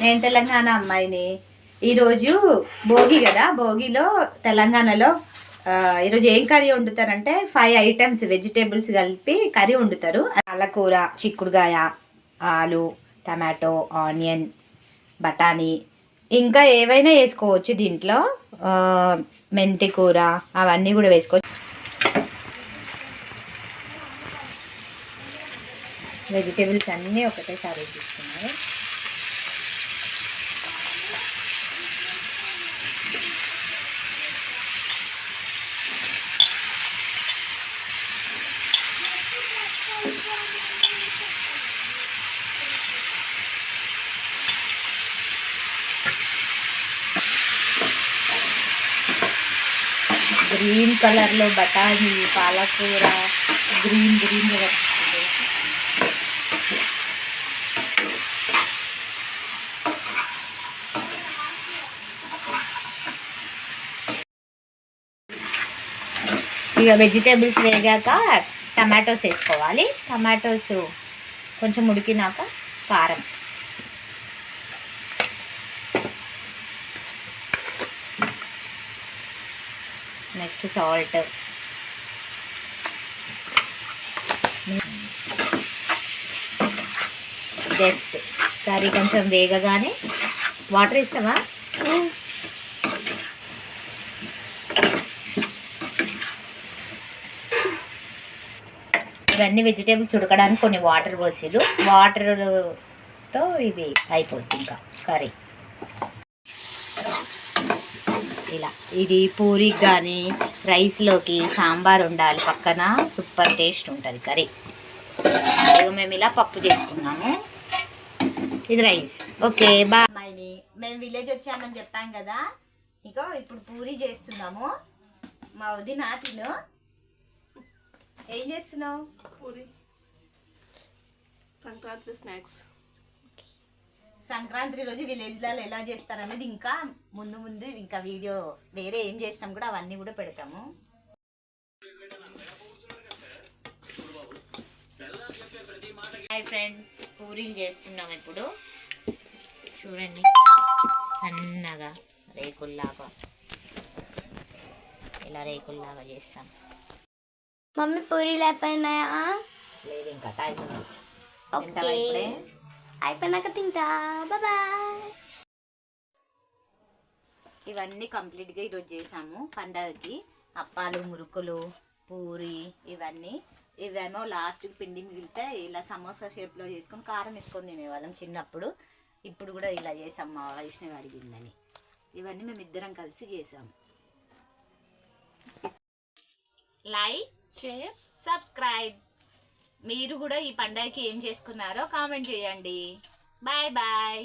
నేను తెలంగాణ అమ్మాయిని. ఈరోజు భోగి కదా, భోగిలో తెలంగాణలో ఈరోజు ఏం కర్రీ వండుతారంటే 5 ఐటమ్స్ వెజిటేబుల్స్ కలిపి కర్రీ వండుతారు. పాలకూర, చిక్కుడుగాయ, ఆలు, టమాటో, ఆనియన్, బఠానీ, ఇంకా ఏవైనా వేసుకోవచ్చు దీంట్లో. మెంతి కూర అవన్నీ కూడా వేసుకోవచ్చు. వెజిటేబుల్స్ అన్నీ ఒకటేసారి తీసుకున్నారు. గ్రీన్ కలర్లో బఠానీ, పాలకూర గ్రీన్ గ్రీన్గా ఇక వెజిటేబుల్స్ వేగాక టమాటోస్ వేసుకోవాలి. టమాటోస్ కొంచెం ఉడికినాక కారం, నెక్స్ట్ సాల్ట్, జస్ట్ కర్రీ కొంచెం వేగగానే వాటర్ ఇస్తావా? ఇవన్నీ వెజిటేబుల్స్ ఉడకడానికి కొన్ని వాటర్ పోసిరు. వాటర్తో ఇవి అయిపోతుంది ఇంకా కర్రీ. ఇలా ఇది పూరికి కానీ రైస్లోకి సాంబార్ ఉండాలి పక్కన, సూపర్ టేస్ట్ ఉంటుంది కర్రీ. మేము ఇలా పప్పు చేసుకున్నాము. ఇది రైస్. Okay bye. అమ్మాయిని మేము విలేజ్ వచ్చామని చెప్పాం కదా, ఇక ఇప్పుడు పూరి చేస్తున్నాము. మా వదిన తిను. ఏం చేస్తున్నావు? పూరి సంక్రాంతి స్నాక్స్. సంక్రాంతి రోజు విలేజ్లలో ఎలా చేస్తారనేది ఇంకా ముందు ఇంకా వీడియో వేరే ఏం చేసినాం కూడా అవన్నీ కూడా పెడతాము. హాయ్ ఫ్రెండ్స్, పూరీలు చేస్తున్నాం ఇప్పుడు. చూడండి, సన్నగా రేకుల్లాగా, ఇలా రేకుల్లాగా చేస్తాం. మమ్మీ పూరీలు అయిపోయినాయా? లేదు, ఇంకా టైం ఉంది. ఓకే, అయిపోయినాక తింటా. బాయ్. ఇవన్నీ కంప్లీట్గా ఈరోజు చేసాము పండగకి. అప్పాలు, మురుకులు, పూరి ఇవన్నీ. ఇవేమో లాస్ట్కి పిండి మిగిలితే ఇలా సమోసా షేప్లో చేసుకొని కారం వేసుకొని తినేవాళ్ళం చిన్నప్పుడు. ఇప్పుడు కూడా ఇలా చేసాం, మా వైష్ణవి అడిగిందని. ఇవన్నీ మేము ఇద్దరం కలిసి చేసాము. Like, share, subscribe. మీరు కూడా ఈ పండగకి ఏం చేసుకున్నారో కామెంట్ చేయండి. Bye bye.